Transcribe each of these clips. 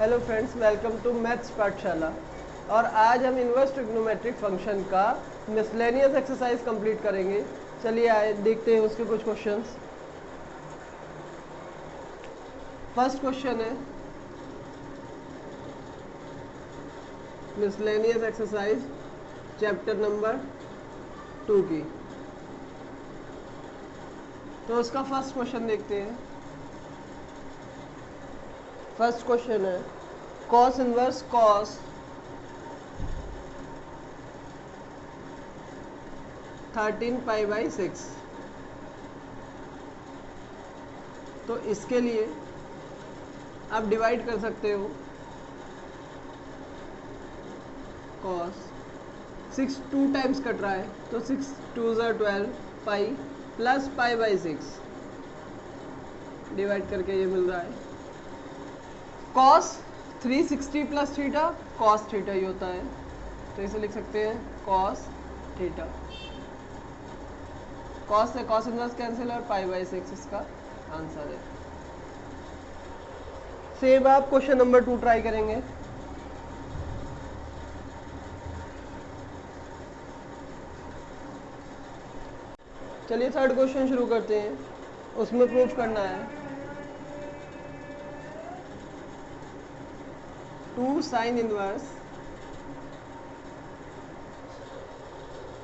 Hello friends, welcome to maths Pathshala. और आज हम इन्वर्स ट्रिग्नोमेट्रिक फंक्शन का मिसलेनियस एक्सरसाइज कंप्लीट करेंगे। चलिए आए देखते हैं उसके कुछ क्वेश्चंस। फर्स्ट क्वेश्चन है मिसलेनियस एक्सरसाइज चैप्टर नंबर 2 की। तो उसका फर्स्ट क्वेश्चन देखते हैं। फर्स्ट क्वेश्चन है कॉस इनवर्स कॉस 13π/6। तो इसके लिए आप डिवाइड कर सकते हो कॉस 6 2 टाइम्स कट रहा है तो 6 2 12 पाई प्लस π/6 डिवाइड करके ये मिल रहा है cos 360 plus theta cos theta ही होता है। तो इसे लिख सकते हैं कॉस थीटा। कॉस से कॉस इनवर्स कैंसिल और π/6 इसका आंसर है। सेम आप क्वेश्चन नंबर 2 ट्राई करेंगे। चलिए थर्ड क्वेश्चन शुरू करते हैं। उसमें प्रूफ करना है 2 sine inverse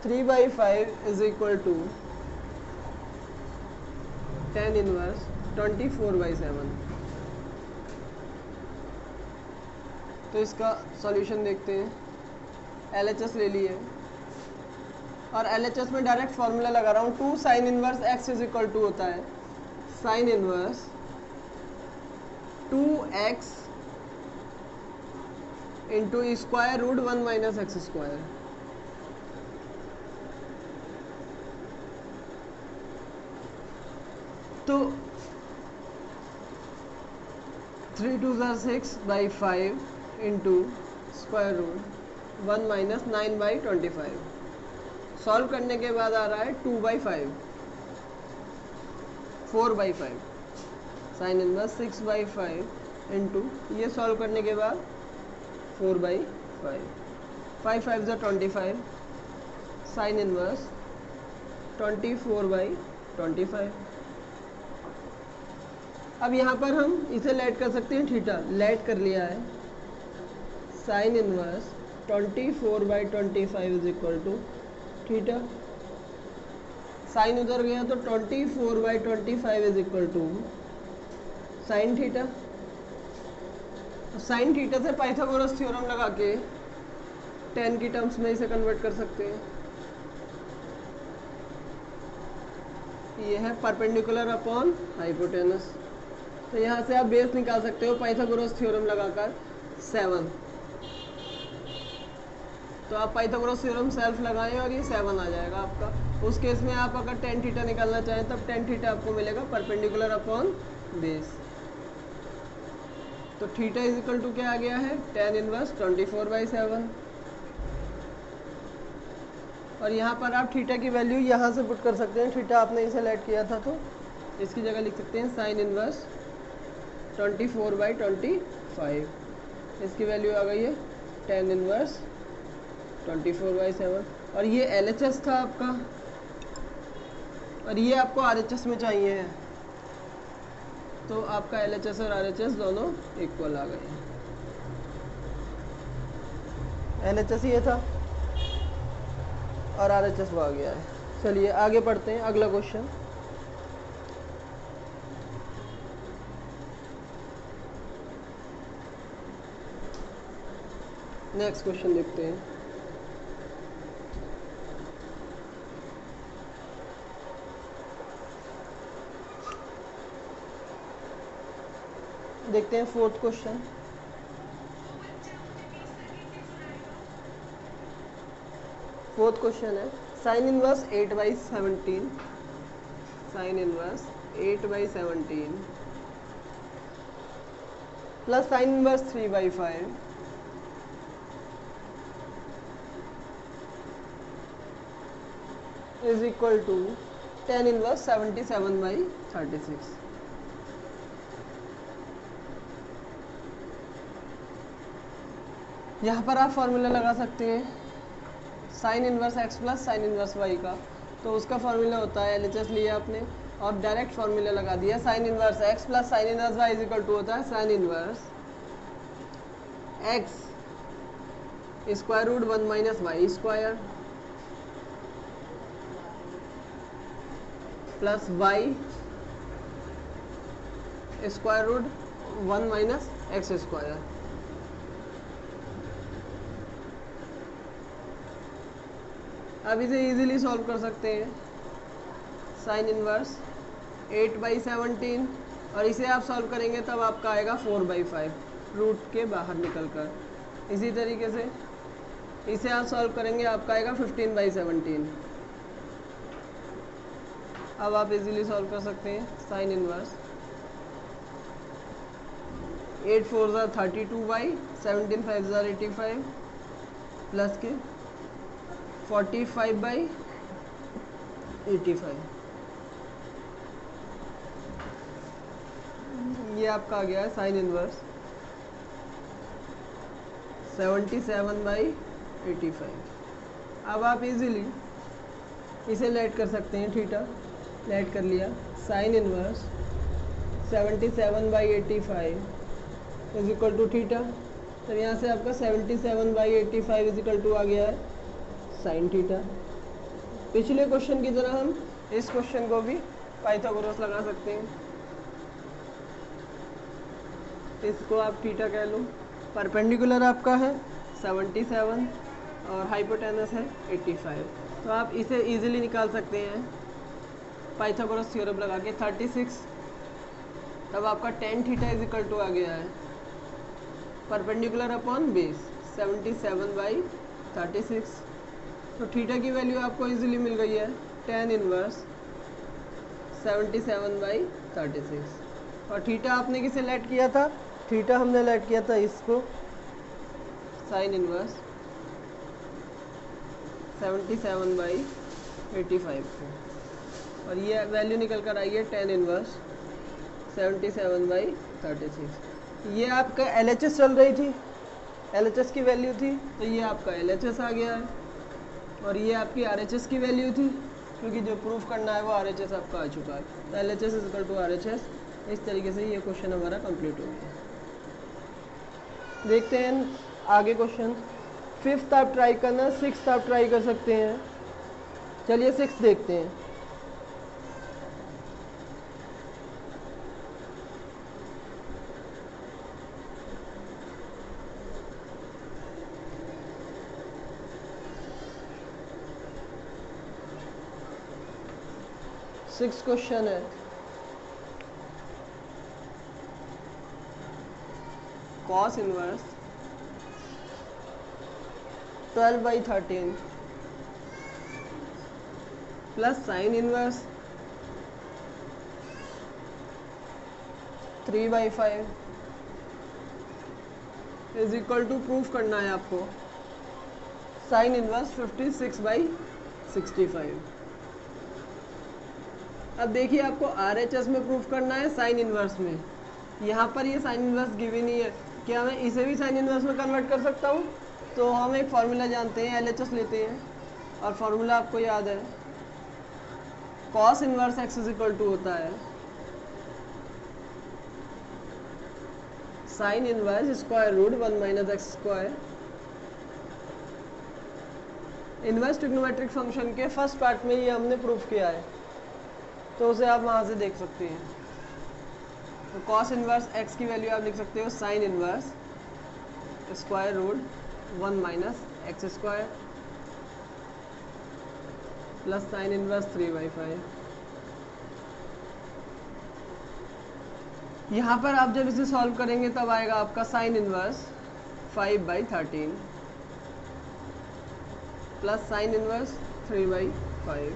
3/5 is equal to tan inverse 24/7। तो इसका सॉल्यूशन देखते हैं। LHS ले लिए और LHS में डायरेक्ट फॉर्मूला लगा रहा हूँ। 2 sine inverse x is equal to होता है sine inverse 2x into square root 1 minus x square. तो 3 2 6/5 into square root 1 minus 9/25। Solve करने के बाद आ रहा है 2/5 4/5 साइन इनवर्स 6/5 इंटू ये सॉल्व करने के बाद 4/5 5 5 ज़ा 25 साइन इनवर्स 24/25। अब यहाँ पर हम इसे लेट कर सकते हैं थीटा। लेट कर लिया है sine inverse 24/25 is equal to theta. Sine उधर गया तो 24/25 is equal to sine theta. Sine theta से पाइथागोरस थ्योरम लगा के tan की टर्म्स में इसे कन्वर्ट कर सकते हैं। ये है परपेंडिकुलर अपॉन हाइपोटेनस। तो यहाँ से आप बेस निकाल सकते हो पाइथागोरस थ्योरम लगाकर 7। तो आप पाइथागोरस थ्योरम सेल्फ लगाएं और ये 7 आ जाएगा आपका। उस केस में आप अगर tan थीटा निकालना चाहें तब tan थीटा आपको मिलेगा परपेंडिकुलर अपॉन बेस। तो थीटा इज इक्वल टू क्या आ गया है tan इनवर्स 24/7। और यहाँ पर आप थीटा की वैल्यू यहाँ से पुट कर सकते हैं। थीटा आपने इसे लेट किया था तो इसकी जगह लिख सकते हैं साइन इनवर्स 24/25। इसकी वैल्यू आ गई है tan इनवर्स 24/7। और ये LHS था आपका और ये आपको RHS में चाहिए है। तो आपका LHS और RHS दोनों इक्वल आ गए। LHS ये था और RHS वो आ गया है। चलिए आगे पढ़ते हैं अगला क्वेश्चन। नेक्स्ट क्वेश्चन देखते हैं। देखते हैं फोर्थ क्वेश्चन। फोर्थ क्वेश्चन है sine inverse 8/17 sine inverse 8/17 plus sine inverse 3/5 is equal to tan inverse 77/36। यहाँ पर आप फॉर्मूला लगा सकते हैं sine inverse x plus sine inverse y का। तो उसका फॉर्मूला होता है LHS लिया आपने और डायरेक्ट फॉर्मूला लगा दिया sine inverse x plus sine inverse y is equal to होता है sine inverse x square root 1 minus y square plus y square root 1 minus x square. अब इसे इजीली सॉल्व कर सकते हैं साइन इनवर्स 8/17 और इसे आप सॉल्व करेंगे तब आपका आएगा 4/5 रूट के बाहर निकल कर। इसी तरीके से इसे आप सॉल्व करेंगे आपका आएगा 15/17। अब आप इजीली सॉल्व कर सकते हैं साइन इनवर्स 8 4 32 17 5 85 प्लस के 45/85। ये आपका आ गया है साइन इनवर्स 77/85। अब आप इजीली इसे लेट कर सकते हैं, थीटा लेट कर लिया sine inverse 77/85 is equal to theta. तो यहाँ से आपका 77/85 इज इक्वल टू आ गया है साइन थीटा। पिछले क्वेश्चन की तरह हम इस क्वेश्चन को भी पाइथागोरस लगा सकते हैं। इसको आप थीटा कह लो। परपेंडिकुलर आपका है 77 और हाइपोटेनस है 85। तो आप इसे इजीली निकाल सकते हैं पाइथागोरस थ्योरम लगा के 36। तब आपका tan theta is equal to आ गया है परपेंडिकुलर अपॉन बेस 77/36। तो थीटा की वैल्यू आपको इजीली मिल गई है tan इनवर्स 77/36। और थीटा आपने किसे लेट किया था? थीटा हमने लेट किया था इसको साइन इनवर्स 77/85 को। और ये वैल्यू निकल कर आई है tan इनवर्स 77/36। ये आपका LHS चल रही थी, LHS की वैल्यू थी, तो ये आपका LHS आ गया है। और ये आपकी RHS की वैल्यू थी, क्योंकि जो प्रूफ करना है वो RHS आपका आ चुका है। तो LHS is equal to RHS। इस तरीके से ये क्वेश्चन हमारा कंप्लीट हो गया। देखते हैं आगे क्वेश्चन। 5th आप ट्राई करना, 6th आप ट्राई कर सकते हैं। चलिए 6th देखते हैं। सिक्स क्वेश्चन है cos inverse 12/13 plus sine inverse 3/5 is equal to proof करना है आपको साइन इनवर्स 56/65। अब देखिए आपको RHS में प्रूफ करना है साइन इनवर्स में। यहाँ पर ये साइन इनवर्स गिवन ही है, क्या मैं इसे भी साइन इनवर्स में कन्वर्ट कर सकता हूँ? तो हम एक फार्मूला जानते हैं, LHS लेते हैं और फार्मूला आपको याद है cos inverse x is equal to होता है sine inverse square root 1 minus x square. Inverse trigonometric function के फर्स्ट पार्ट में ये हमने प्रूफ किया है, तो उसे आप वहाँ से देख सकते हैं। तो कॉस इनवर्स एक्स की वैल्यू आप लिख सकते हो sine inverse square root 1 minus x square plus sine inverse 3/5। यहाँ पर आप जब इसे सॉल्व करेंगे तब आएगा आपका sine inverse 5/13 plus sine inverse 3/5।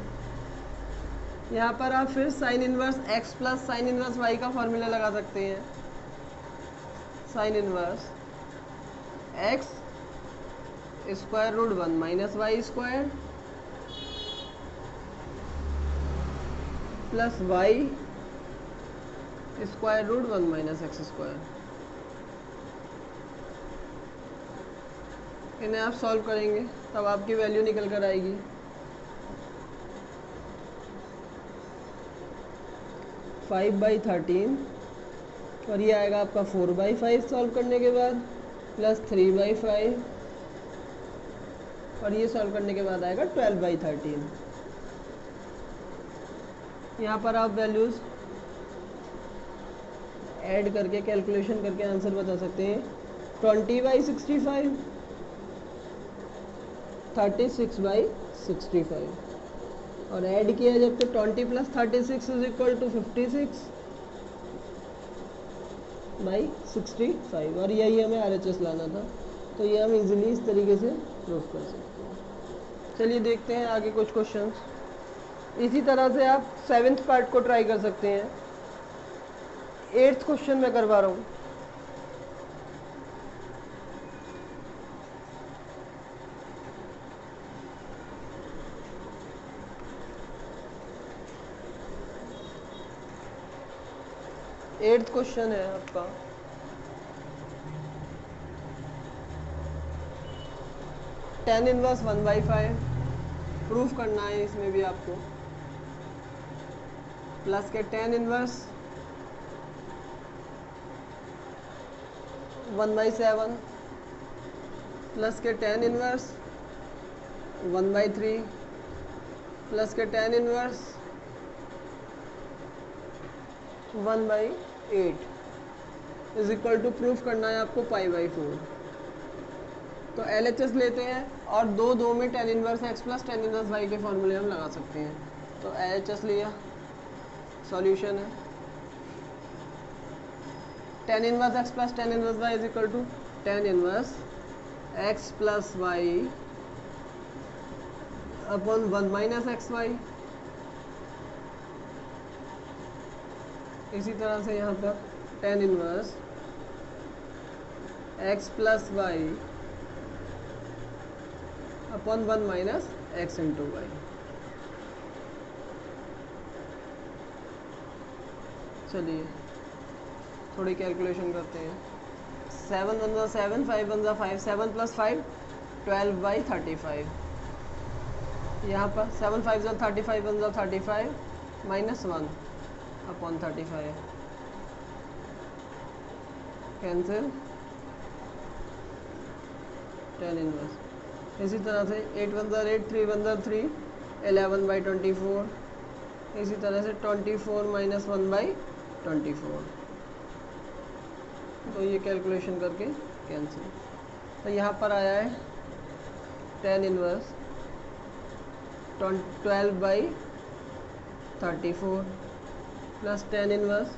यहाँ पर आप फिर sine inverse x plus sine inverse y का फॉर्मूला लगा सकते हैं। Sine inverse x square root 1 minus y square plus y square root 1 minus x square. इन्हें आप सॉल्व करेंगे तब आपकी वैल्यू निकल कर आएगी। फाइव बाई 13 और ये आएगा आपका 4/5 सॉल्व करने के बाद, प्लस 3/5 और ये सॉल्व करने के बाद आएगा 12/13। यहाँ पर आप वैल्यूज़ ऐड करके कैलकुलेशन करके आंसर बता सकते हैं। 20/65, 36/65 और ऐड किया जब तो 20 + 36 = 56/65 और यही हमें RHS लाना था, तो ये हम इजीली इस तरीके से प्रूव कर सकते हैं। चलिए देखते हैं आगे कुछ क्वेश्चंस। इसी तरह से आप 7th पार्ट को ट्राई कर सकते हैं। 8th क्वेश्चन में करवा रहा हूँ। एट्थ क्वेश्चन है आपका, tan इनवर्स 1/5 प्रूफ करना है। इसमें भी आपको प्लस के tan इनवर्स 1/7 प्लस के tan इनवर्स 1/3 प्लस के tan inverse 1/8 is equal to proof करना है आपको π/4। तो LHS लेते हैं और दो में tan inverse x plus tan inverse y के फॉर्मूले हम लगा सकते हैं। तो LHS लिया, सॉल्यूशन है tan inverse x plus tan inverse y is equal to tan inverse x plus y upon 1 minus xy। इसी तरह से यहाँ पर tan inverse x plus y upon 1 minus x into y. चलिए थोड़ी कैलकुलेशन करते हैं। 7 × 1 = 7, 5 × 1 = 5, 7 + 5 12/35। यहाँ पर 7 × 5 = 35, 1 = 35 minus 1 upon 35 cancel tan inverse. इसी तरह से 8 × 1 = 8, 3 × 1 = 3 11/24। इसी तरह से 24 माइनस 1/24। तो ये कैलकुलेशन करके कैंसिल। तो यहाँ पर आया है tan inverse 12/34 plus tan inverse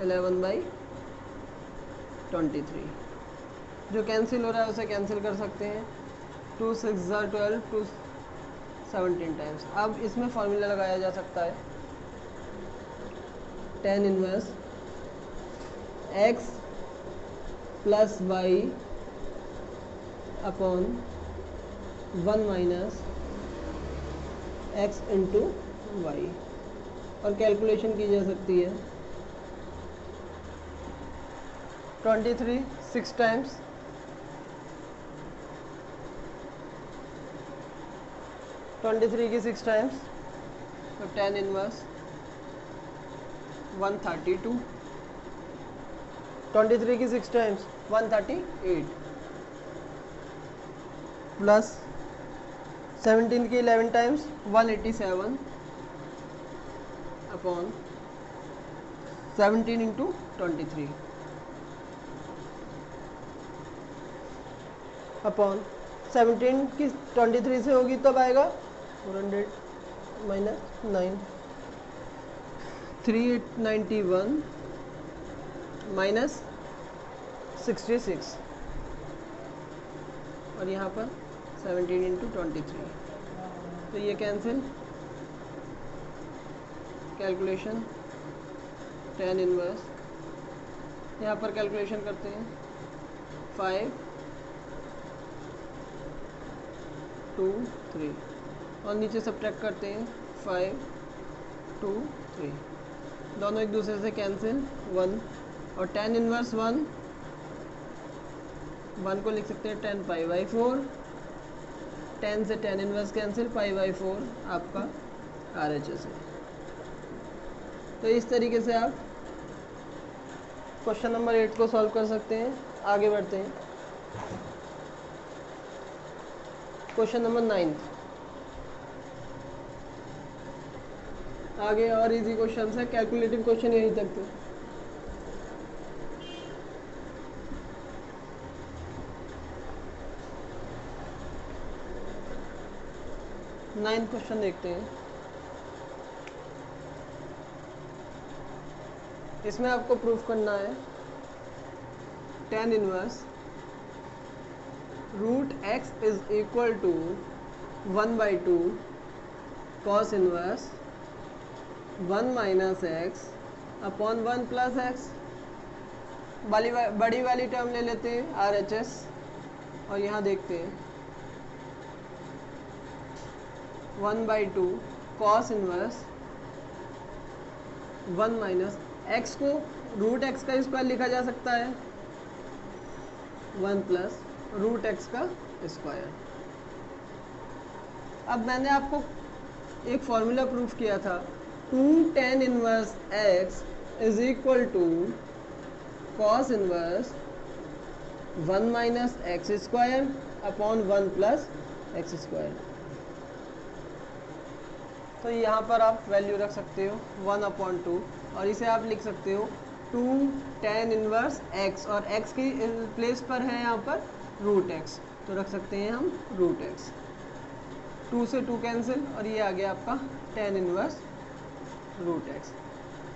11/23। जो कैंसिल हो रहा है उसे कैंसिल कर सकते हैं। 2 × 6 = 12, 2 17 टाइम्स। अब इसमें फॉर्मूला लगाया जा सकता है tan inverse x plus y upon 1 minus x into y और कैलकुलेशन की जा सकती है। 23 6 टाइम्स, 23 की 6 टाइम्स तो tan इनवर्स 132। 23 की 6 टाइम्स 138 प्लस 17 की 11 टाइम्स 187 अपॉन 17 इंटू 23 अपॉन 17 की 23 से होगी तब आएगा 400 माइनस 9 391 माइनस 66 और यहाँ पर 17 इंटू 23 तो ये कैंसिल। कैलकुलेशन tan इनवर्स यहाँ पर कैलकुलेशन करते हैं 5 2 3 और नीचे सब्ट्रैक्ट करते हैं 5 2 3 दोनों एक दूसरे से कैंसिल 1 और tan इनवर्स 1 1 को लिख सकते हैं 10 पाई बाई 4, 10 से tan inverse cancel, pi by 4 आपका RHS है। तो इस तरीके से आप क्वेश्चन नंबर 8 को सॉल्व कर सकते हैं। आगे बढ़ते हैं क्वेश्चन नंबर 9। आगे और इजी क्वेश्चन है, कैलकुलेटिव क्वेश्चन यहीं तक थे। नाइन्थ क्वेश्चन देखते हैं। इसमें आपको प्रूफ करना है tan inverse root x is equal to 1/2 cos inverse 1 minus x upon 1 plus x. बड़ी वाली टर्म ले लेते हैं RHS और यहाँ देखते हैं 1/2 cos इनवर्स 1 माइनस एक्स को रूट एक्स का स्क्वायर लिखा जा सकता है 1 प्लस रूट एक्स का स्क्वायर। अब मैंने आपको एक फॉर्मूला प्रूफ किया था 2 tan inverse x is equal to cos inverse 1 minus x square upon 1 plus x square. तो यहाँ पर आप वैल्यू रख सकते हो 1/2 और इसे आप लिख सकते हो 2 tan इनवर्स x और x की प्लेस पर है यहाँ पर रूट x, तो रख सकते हैं हम रूट x। 2 से 2 कैंसिल और ये आ गया आपका tan इनवर्स रूट x।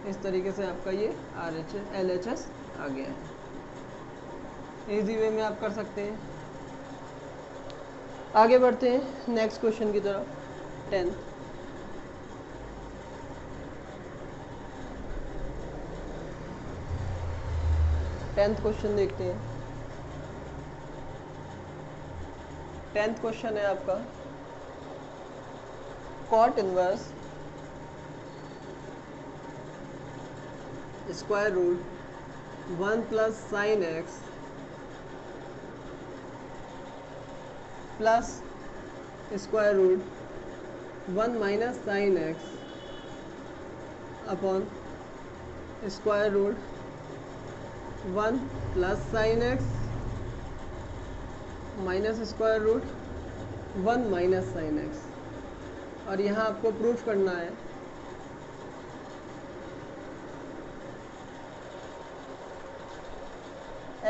इस तरीके से आपका ये LHS आ गया है। इजी वे में आप कर सकते हैं। आगे बढ़ते हैं नेक्स्ट क्वेश्चन की तरफ। 10th क्वेश्चन देखते हैं। 10th क्वेश्चन है आपका cot inverse square root 1 plus sine x plus square root 1 minus sine x upon square root 1 plus sine x minus square root 1 minus sine x. और यहाँ आपको proof करना है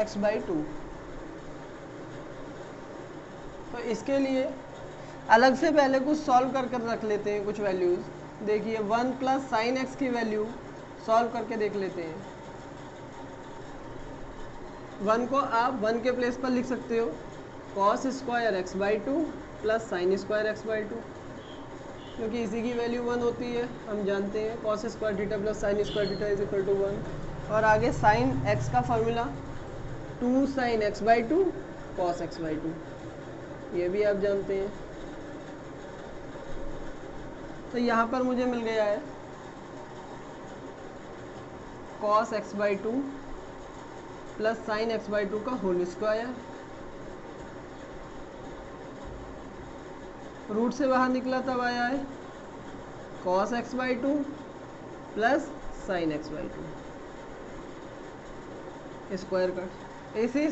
x/2। तो इसके लिए अलग से पहले कुछ सॉल्व कर कर रख लेते हैं कुछ वैल्यूज। देखिए 1 प्लस साइन एक्स की वैल्यू सॉल्व करके देख लेते हैं। 1 को आप 1 के प्लेस पर लिख सकते हो cos square x/2 plus sine square x/2, क्योंकि इसी की वैल्यू 1 होती है, हम जानते हैं cos square theta plus sine square theta is equal to 1। और आगे साइन x का formula 2 sine x/2 cos x/2, ये भी आप जानते हैं। तो यहाँ पर मुझे मिल गया है cos x/2 plus sine x/2 का होल स्क्वायर। रूट से बाहर निकला तब आया है cos x/2 plus sine x/2 square cut. इसी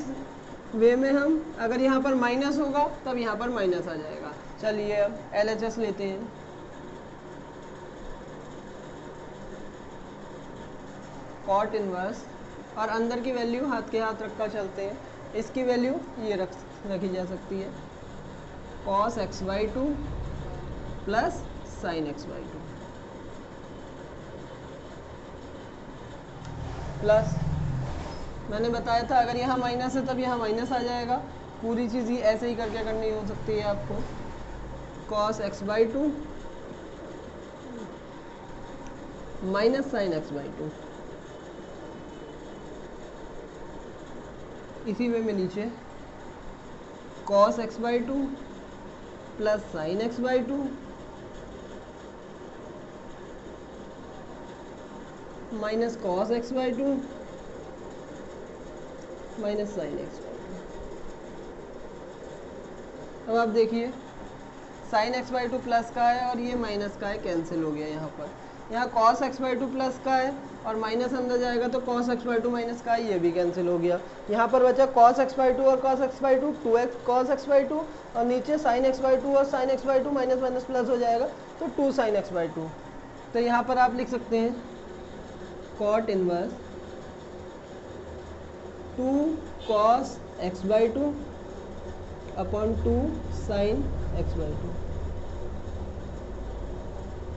वे में हम अगर यहाँ पर माइनस होगा तब यहाँ पर माइनस आ जाएगा। चलिए अब LHS लेते हैं। कॉट इनवर्स और अंदर की वैल्यू हाथ के हाथ रखकर चलते हैं। इसकी वैल्यू ये रखी जा सकती है cos x/2 plus sine x/2 plus मैंने बताया था अगर यहाँ माइनस है तब यहाँ माइनस आ जाएगा। पूरी चीज़ ही ऐसे ही करके करनी हो सकती है आपको। cos x/2 minus sine x/2, इसी वे में नीचे cos x/2 plus sine x/2 minus cos x/2 minus sine x/2। अब आप देखिए sine x by two plus का है और ये माइनस का है, कैंसिल हो गया यहाँ पर। यहाँ cos x by two plus का है और माइनस अंदर जाएगा तो cos x by to minus का है, ये भी कैंसिल हो गया। यहाँ पर बचा कॉस एक्स बाई टू और cos x by to, 2x cos x by two, और नीचे साइन एक्स बाई टू और sign x by to, minus minus plus हो जाएगा तो 2 साइन एक्स बाई टू। तो यहाँ पर आप लिख सकते हैं cot inverse 2 cos x by two upon 2 sine x by two.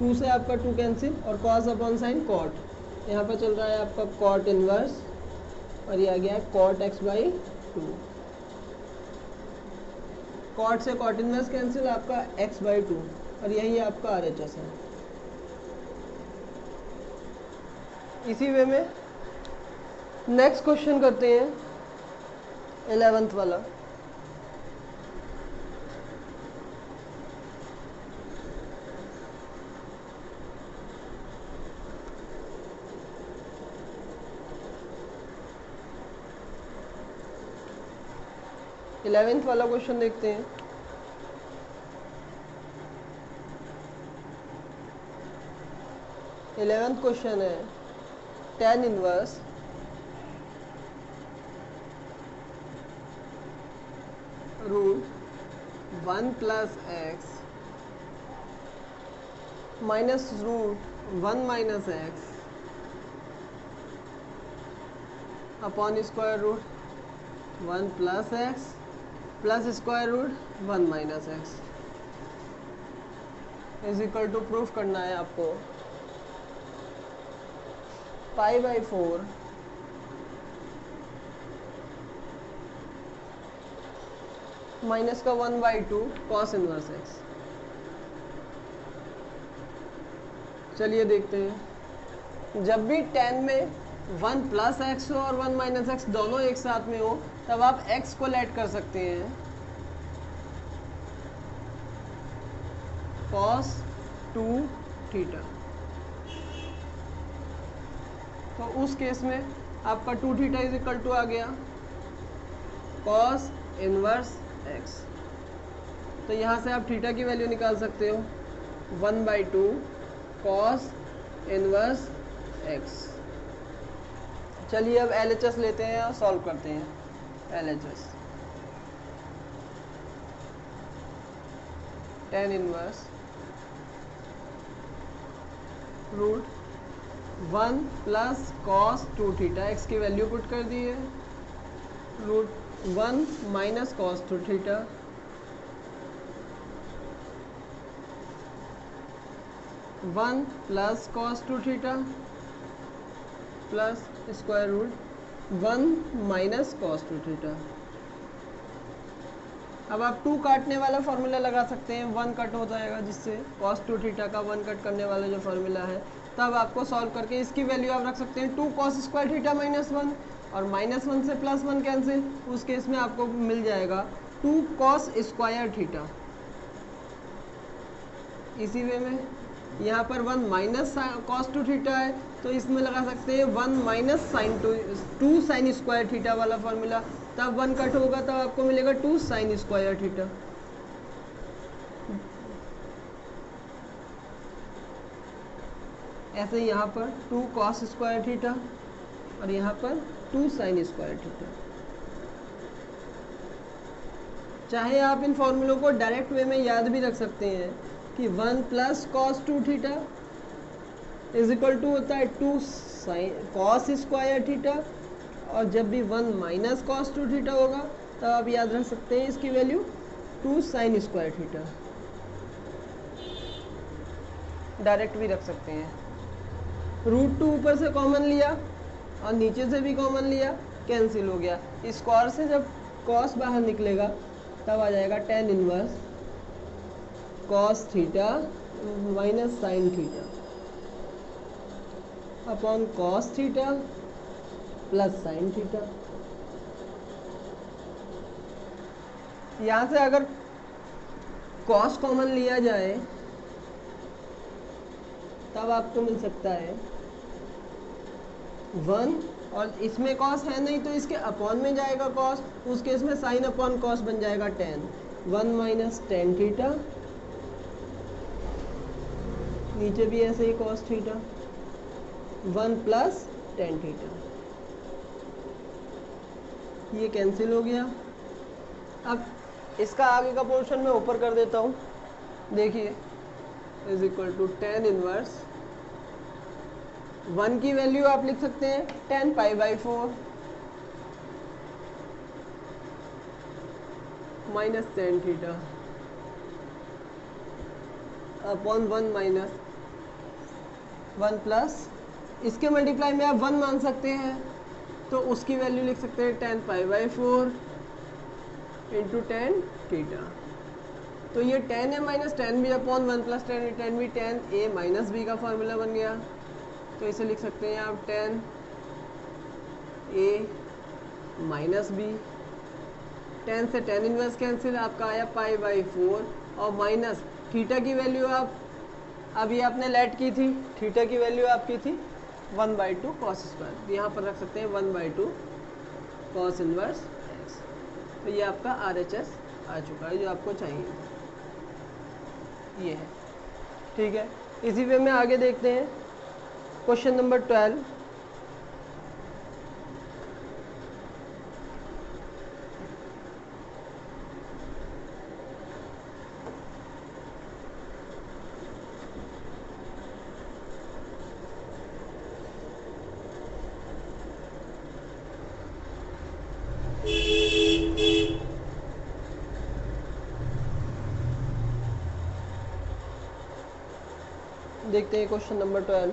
2 से आपका 2 कैंसिल और कॉस अपॉन साइन कॉट, यहाँ पर चल रहा है आपका कॉट इनवर्स और ये आ गया है cot x by two. Cot से कॉट इनवर्स कैंसिल, आपका एक्स बाई टू, और यही आपका RHS है। इसी वे में नेक्स्ट क्वेश्चन करते हैं 11th वाला। इलेवेंथ वाला क्वेश्चन देखते हैं। इलेवेंथ क्वेश्चन है tan inverse root 1 plus x minus root 1 minus x upon square root 1 plus x plus square root 1 minus x is equal to proof करना है आपको पाई बाई 4 माइनस का 1 बाई 2 कॉस इनवर्स एक्स। चलिए देखते हैं, जब भी tan में 1 प्लस एक्स हो और 1 माइनस एक्स दोनों एक साथ में हो तब आप x को लेट कर सकते हैं cos 2 थीटा। तो उस केस में आपका 2 थीटा इज इक्वल टू आ गया cos इनवर्स x। तो यहाँ से आप थीटा की वैल्यू निकाल सकते हो 1 बाई 2 cos इनवर्स x। चलिए अब LHS लेते हैं और सॉल्व करते हैं। LHS tan inverse root 1 plus cos 2 theta, x की वैल्यू पुट कर दी है, root 1 minus cos 2 theta one plus cos 2 theta plus square root 1 minus cos 2 theta. अब आप 2 काटने वाला फॉर्मूला लगा सकते हैं, 1 कट हो जाएगा जिससे cos 2 थीटा का 1 कट करने वाला जो फॉर्मूला है, तब आपको सॉल्व करके इसकी वैल्यू आप रख सकते हैं 2 cos स्क्वायर थीटा माइनस 1 और माइनस 1 से प्लस 1 कैंसिल, उस केस में आपको मिल जाएगा 2 cos स्क्वायर थीटा। इसी वे में यहाँ पर 1 माइनस कॉस 2 थीटा है तो इसमें लगा सकते हैं 1 minus sine 2 sine square theta वाला फॉर्मूला, तब 1 कट होगा तब आपको मिलेगा 2 साइन स्क्वायर थीटा। ऐसे यहाँ पर 2 कॉस स्क्वायर थीटा और यहाँ पर 2 साइन स्क्वायर थीटा। चाहे आप इन फॉर्मूलों को डायरेक्ट वे में याद भी रख सकते हैं कि 1 plus cos 2 theta is equal to होता है 2 साइन कॉस स्क्वायर थीटा, और जब भी 1 माइनस कॉस 2 थीटा होगा तब आप याद रख सकते हैं इसकी value 2 sine square theta. Direct भी रख सकते हैं, रूट 2 ऊपर से कॉमन लिया और नीचे से भी कॉमन लिया, कैंसिल हो गया। स्क्वायर से जब कॉस बाहर निकलेगा तब आ जाएगा tan inverse cos theta minus sine theta upon cos theta plus sine theta. यहाँ से अगर कॉस कॉमन लिया जाए तब आपको मिल सकता है 1, और इसमें कॉस है नहीं तो इसके अपॉन में जाएगा कॉस, उस केस में साइन अपॉन कॉस बन जाएगा tan। 1 माइनस टेन थीटा, नीचे भी ऐसे ही cos theta, 1 plus tan theta, ये कैंसिल हो गया। अब इसका आगे का पोर्शन मैं ऊपर कर देता हूँ, देखिए is equal to tan inverse, 1 की वैल्यू आप लिख सकते हैं 10 pi by 4 minus tan theta upon 1 minus 1 plus, इसके मल्टीप्लाई में आप 1 मान सकते हैं तो उसकी वैल्यू लिख सकते हैं 10 pi by 4 into tan theta. तो ये 10 ए माइनस 10 भी अपॉन 1 प्लस 10 भी 10 ए माइनस बी का फॉर्मूला बन गया। तो इसे लिख सकते हैं आप 10 ए माइनस बी, 10 से 10 इनवर्स कैंसिल, आपका आया पाई बाई 4 और माइनस थीटा की वैल्यू आप अभी आपने लेट की थी, थीटा की वैल्यू आपकी थी 1/2 कॉस स्क्वायर, यहाँ पर रख सकते हैं 1/2 कॉस इनवर्स एक्स। तो ये आपका RHS आ चुका है जो आपको चाहिए, ये है, ठीक है। इसी वे में आगे देखते हैं क्वेश्चन नंबर 12। देखते हैं क्वेश्चन नंबर 12।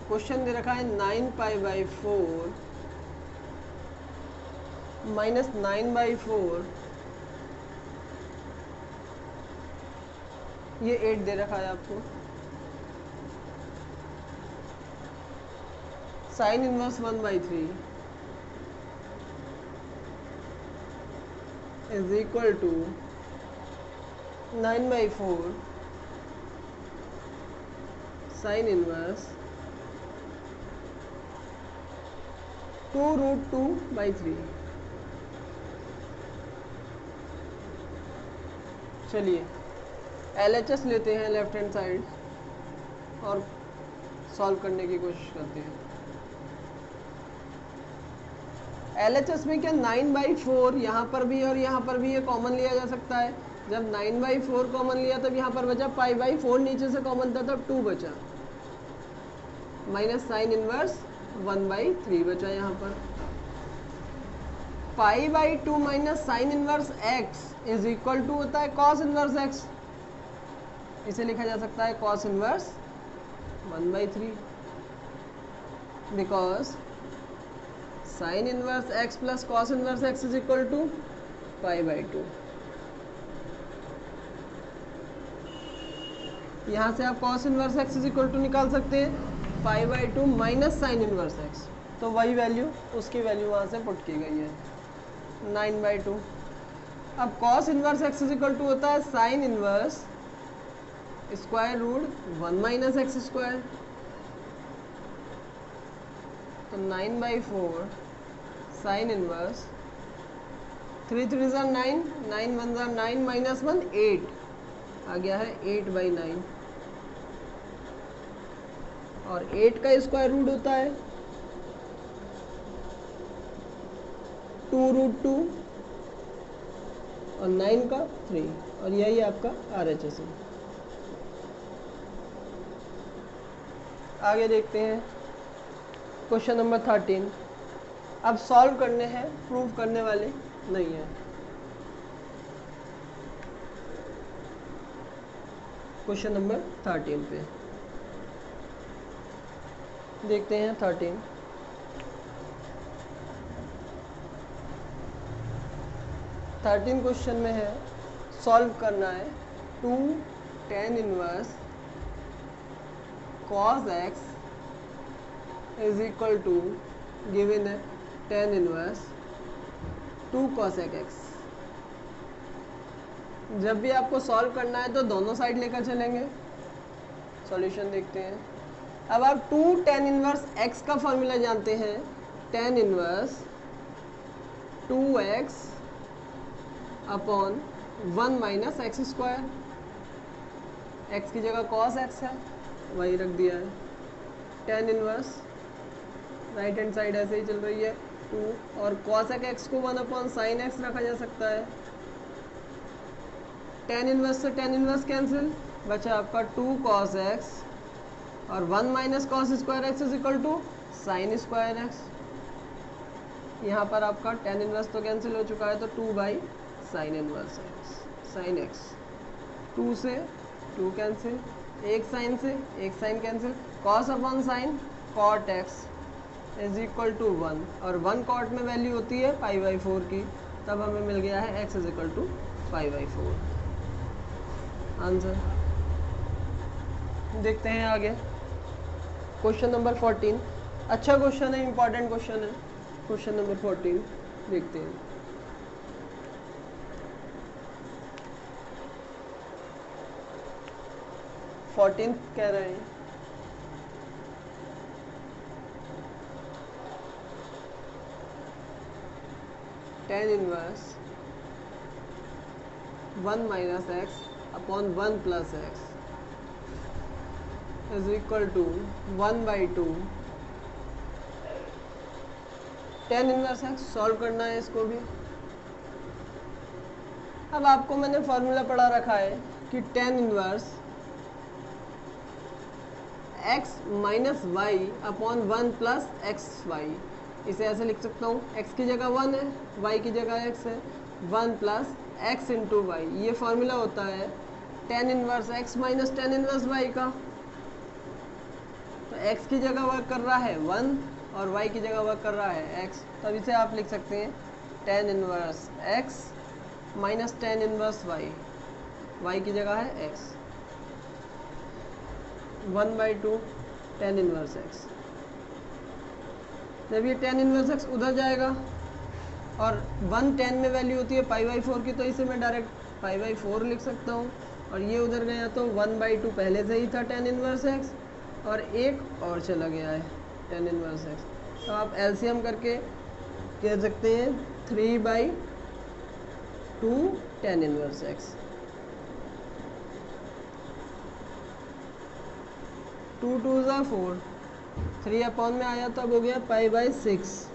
क्वेश्चन दे रखा है 9 पाई बाई 4 माइनस 9/4, ये 8 दे रखा है आपको, sine inverse 1/3 is equal to 9/4 sine inverse 2√2/3। चलिए LHS लेते हैं लेफ्ट हैंड साइड और सॉल्व करने की कोशिश करते हैं। LHS में क्या 9/4 यहाँ पर भी और यहाँ पर भी ये कॉमन लिया जा सकता है। जब 9/4 कॉमन लिया तब यहाँ पर बचा पाई/4, नीचे से कॉमन था तब 2 बचा, माइनस साइन इनवर्स 1/3 बचा यहाँ पर। पाई/2 minus sine inverse x is equal to होता है कॉस इनवर्स एक्स, इसे लिखा जा सकता है cos inverse 1/3, because sine inverse x plus cos inverse x is equal to पाई/2। यहाँ से आप cos inverse x is equal to निकाल सकते हैं पाई/2 माइनस साइन इनवर्स एक्स, तो वही वैल्यू, उसकी वैल्यू वहाँ से पुट की गई है 9/2। अब cos inverse x is equal to होता है sine inverse square root 1 minus x square, तो 9/4 साइन इनवर्स 3 3 ज़ा 9, 9 1 ज़ा 9 माइनस 1 8 आ गया है 8/9, और 8 का स्क्वायर रूट होता है 2√2 और 9 का 3, और यही आपका RHS है। आगे देखते हैं क्वेश्चन नंबर 13। अब सॉल्व करने हैं, प्रूव करने वाले नहीं है। क्वेश्चन नंबर 13 पे देखते हैं 13। क्वेश्चन में है सॉल्व करना है 2 tan inverse cos x is equal to given है tan इनवर्स 2 cos x। जब भी आपको सॉल्व करना है तो दोनों साइड लेकर चलेंगे। सॉल्यूशन देखते हैं। अब आप 2 tan इनवर्स x का फॉर्मूला जानते हैं, tan inverse 2x upon 1 minus x square. x की जगह cos x है, वही रख दिया है। tan inverse right hand side ऐसे ही चल रही है 2, और cos x को 1 अपॉन साइन एक्स रखा जा सकता है। tan इनवर्स से tan इनवर्स कैंसिल, बचा आपका 2 cos x और 1 minus cos square x is equal to sine square x. यहाँ पर आपका tan इनवर्स तो कैंसिल हो चुका है, तो 2 by sine inverse x, sine x. 2 से 2 कैंसिल, एक साइन से एक sine cancel, cos upon sine cot x is equal to 1, और 1 कॉट में वैल्यू होती है पाई बाई 4 की, तब हमें मिल गया है x is equal to pi by 4। Answer देखते हैं आगे, क्वेश्चन नंबर 14। अच्छा क्वेश्चन है, इंपॉर्टेंट क्वेश्चन है। क्वेश्चन नंबर 14 देखते हैं। कह रहे हैं tan inverse 1 minus x upon 1 plus x is equal to 1 by 2 tan inverse x solve करना है इसको भी। अब आपको मैंने फॉर्मूला पढ़ा रखा है कि tan inverse x minus y upon 1 plus x y, इसे ऐसे लिख सकता हूँ, x की जगह 1 है, y की जगह x है, 1 प्लस एक्स इंटू वाई, ये फॉर्मूला होता है tan inverse x minus tan inverse y का। तो x की जगह वर्क कर रहा है 1 और y की जगह वर्क कर रहा है x, तब इसे आप लिख सकते हैं tan inverse x minus tan inverse y की जगह है x, 1 by 2 tan inverse x। जब ये tan इनवर्स x उधर जाएगा और 1 tan में वैल्यू होती है पाई बाई 4 की, तो इसे मैं डायरेक्ट पाई बाई 4 लिख सकता हूँ, और ये उधर गया तो 1 बाई 2 पहले से ही था tan इनवर्स x, और एक और चला गया है tan इनवर्स x। तो आप एलसीएम करके कह सकते हैं 3 बाई 2 tan इनवर्स x, 2 2 ज़ा 4, 3 अपॉन में आया तब हो गया pi by 6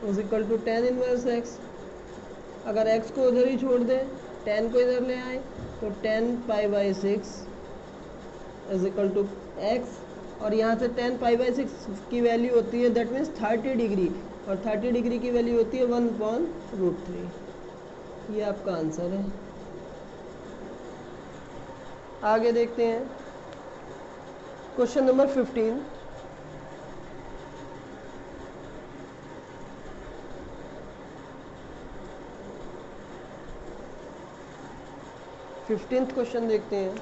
is equal to tan inverse x। अगर x को उधर ही छोड़ दें, tan को इधर ले आए, तो tan pi by 6 is equal to x, और यहाँ से tan पाई बाई 6 की वैल्यू होती है दैट मीन्स 30 डिग्री, और 30 डिग्री की वैल्यू होती है 1/√3। ये आपका आंसर है। आगे देखते हैं क्वेश्चन नंबर 15। क्वेश्चन देखते हैं।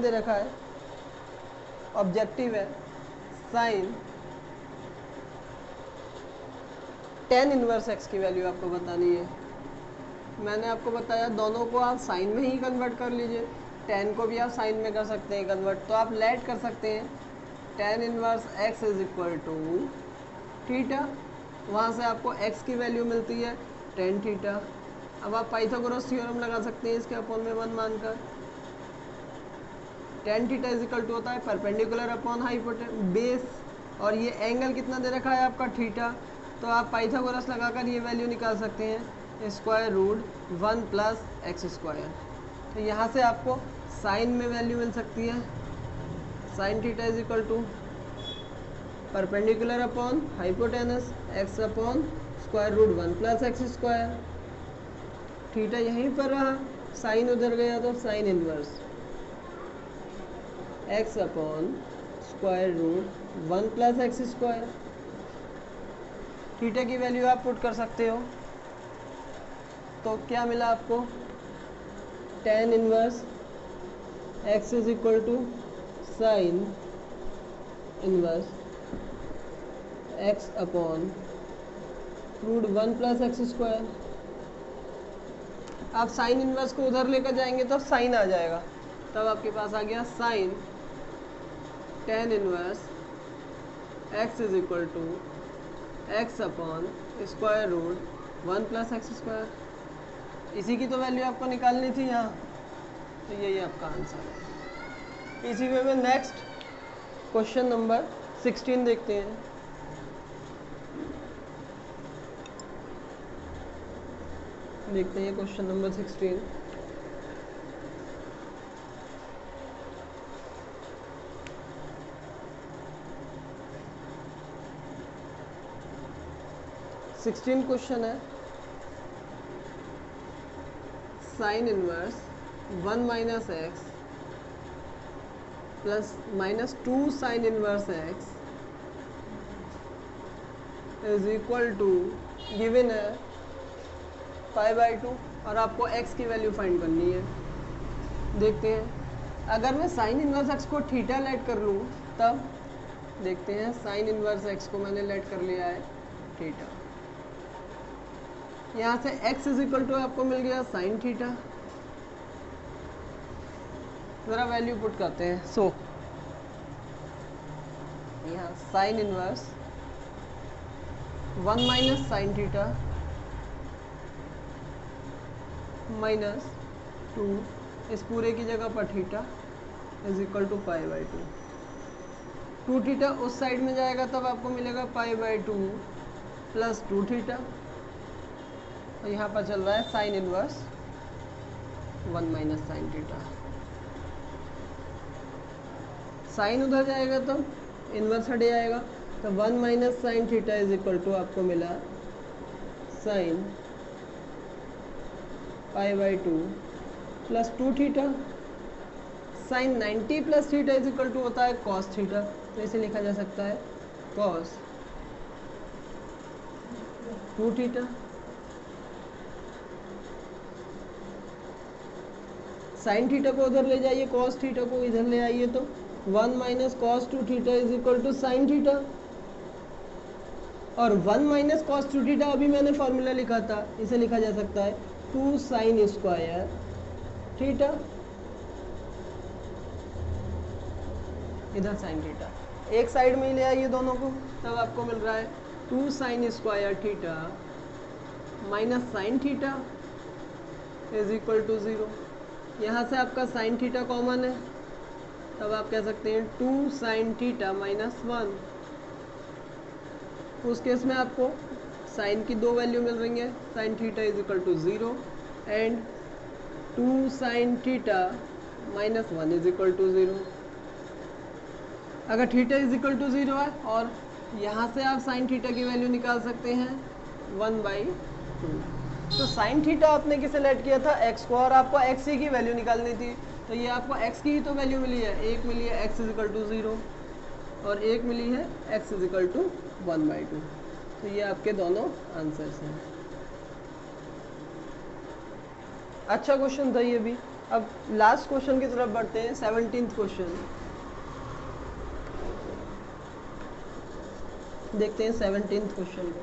दे रखा है, ऑब्जेक्टिव है साइन tan इनवर्स x की वैल्यू आपको बतानी है। मैंने आपको बताया दोनों को आप साइन में ही कन्वर्ट कर लीजिए, tan को भी आप साइन में कर सकते हैं कन्वर्ट, तो आप लेट कर सकते हैं tan inverse x is equal to theta, वहाँ से आपको x की वैल्यू मिलती है tan थीटा। अब आप पाइथागोरस थ्योरम लगा सकते हैं इसके अपॉन में 1 मानकर। tan theta is equal to होता है परपेंडिकुलर अपॉन हाइपोटेन्यूज बेस, और ये एंगल कितना दे रखा है आपका थीटा, तो आप पाइथागोरस लगाकर ये वैल्यू निकाल सकते हैं square root 1 plus x square. तो यहाँ से आपको साइन में वैल्यू मिल सकती है, sine theta is equal to perpendicular upon hypotenuse x upon square root 1 plus x square. Theta यहीं पर रहा, साइन उधर गया तो sine inverse x upon square root 1 plus x square. Theta की वैल्यू आप पुट कर सकते हो, तो क्या मिला आपको tan inverse x is equal to sine inverse x upon root 1 plus x square. आप साइन इन्वर्स को उधर लेकर जाएंगे तब साइन आ जाएगा, तब आपके पास आ गया sine tan inverse x is equal to x upon square root 1 + x²। इसी की तो वैल्यू आपको निकालनी थी यहाँ, तो यही आपका आंसर है। इसी वे में नेक्स्ट क्वेश्चन नंबर 16 देखते हैं। देखते हैं क्वेश्चन नंबर 16। क्वेश्चन है sine inverse 1 - x plus -2 sine inverse x is equal to given है π/2 और आपको x की वैल्यू फाइंड करनी है। देखते हैं अगर मैं साइन इनवर्स x को थीटा लेट कर लूँ तब देखते हैं साइन इनवर्स x को मैंने लेट कर लिया है थीटा। यहाँ से x इज इक्वल टू आपको मिल गया साइन थीटा। जरा वैल्यू पुट करते हैं। सो यहाँ साइन इनवर्स 1 - साइन थीटा -2 इस पूरे की जगह पर theta is equal to π/2। 2 theta उस साइड में जाएगा तब आपको मिलेगा π/2 प्लस 2 थीटा। और यहाँ पर चल रहा है sine inverse 1 - sine theta. Sine उधर जाएगा तो इनवर्स हट जाएगा, तो 1 - sine theta is equal to आपको मिला sine π/2 plus 2 theta. Sine 90 plus theta is equal to होता है कॉस थीटा, तो इसे लिखा जा सकता है कॉस 2 थीटा। साइन थीटा को उधर ले जाइए, कॉस थीटा को इधर ले आइए, तो 1 - cos 2 theta is equal to sine theta. और 1 - cos 2 थीटा अभी मैंने फॉर्मूला लिखा था, इसे लिखा जा सकता है 2 साइन स्क्वायर थीटा। इधर साइन थीटा एक साइड में ही ले आइए दोनों को, तब आपको मिल रहा है 2 sine square theta minus sine theta is equal to 0। यहाँ से आपका साइन थीटा कॉमन है, तब आप कह सकते हैं 2 साइन थीटा -1। उस केस में आपको साइन की 2 वैल्यू मिल रही है, sine theta is equal to 0 and 2 sine theta -1 is equal to 0। अगर थीटा इज इक्वल टू 0 है और यहाँ से आप साइन थीटा की वैल्यू निकाल सकते हैं 1/2। तो साइन थीटा आपने किसे लेट किया था x को, और आपको x की वैल्यू निकालनी थी, तो ये आपको x की ही तो वैल्यू मिली है। एक मिली है x इज इक्वल टू 0 और एक मिली है x इज इक्वल टू 1/2। तो ये आपके दोनों आंसर्स हैं। अच्छा क्वेश्चन था ये भी। अब लास्ट क्वेश्चन की तरफ बढ़ते हैं, 17th क्वेश्चन देखते हैं। 17th क्वेश्चन को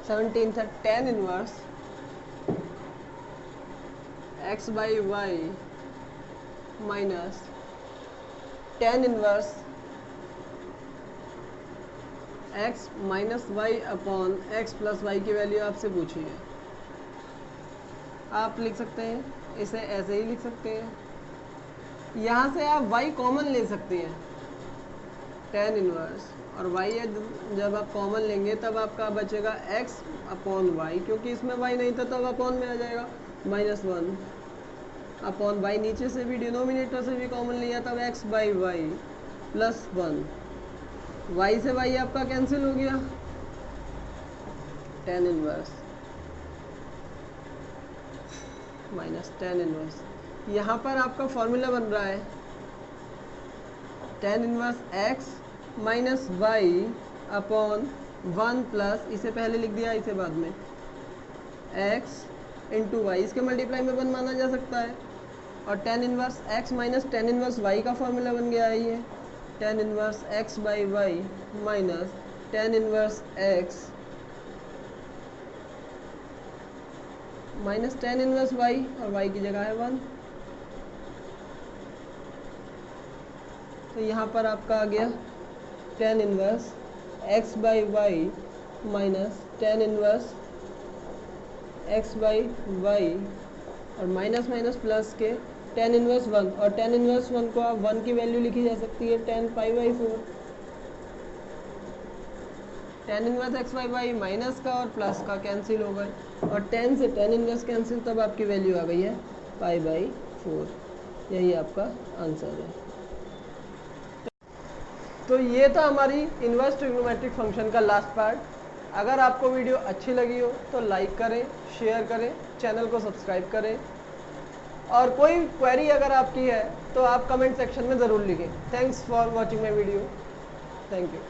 है tan inverse x/y minus tan inverse x - y upon x + y की वैल्यू आपसे पूछी है। आप लिख सकते हैं, इसे ऐसे ही लिख सकते हैं। यहाँ से आप y कॉमन ले सकते हैं, tan इनवर्स और y जब आप कॉमन लेंगे तब आपका बचेगा x अपॉन y, क्योंकि इसमें y नहीं था तब अपॉन में आ जाएगा -1 अपॉन y। नीचे से भी डिनोमिनेटर से भी कॉमन लिया तब x/y प्लस 1। y से y आपका कैंसिल हो गया, tan inverse minus tan inverse. यहाँ पर आपका फॉर्मूला बन रहा है tan inverse x minus y upon 1 plus, इसे पहले लिख दिया इसे बाद में, x इंटू वाई। इसके मल्टीप्लाई में 1 माना जा सकता है, और tan inverse x minus tan inverse y का फॉर्मूला बन गया है ये tan inverse x by y minus tan inverse x minus tan inverse y और y की जगह है 1। तो यहाँ पर आपका आ गया tan inverse x by y minus tan inverse x by y और माइनस माइनस प्लस के tan इनवर्स 1 और tan इनवर्स 1 को आप 1 की वैल्यू लिखी जा सकती है tan pi by 4। tan inverse x by y minus का और प्लस का कैंसिल हो गए और tan से tan इनवर्स कैंसिल, तब आपकी वैल्यू आ गई है पाई बाई 4। यही आपका आंसर है। तो ये था हमारी इन्वर्स ट्रिग्नोमेट्रिक फंक्शन का लास्ट पार्ट। अगर आपको वीडियो अच्छी लगी हो तो लाइक करें, शेयर करें, चैनल को सब्सक्राइब करें और कोई क्वेरी अगर आपकी है तो आप कमेंट सेक्शन में ज़रूर लिखें। Thanks for watching my video. Thank you.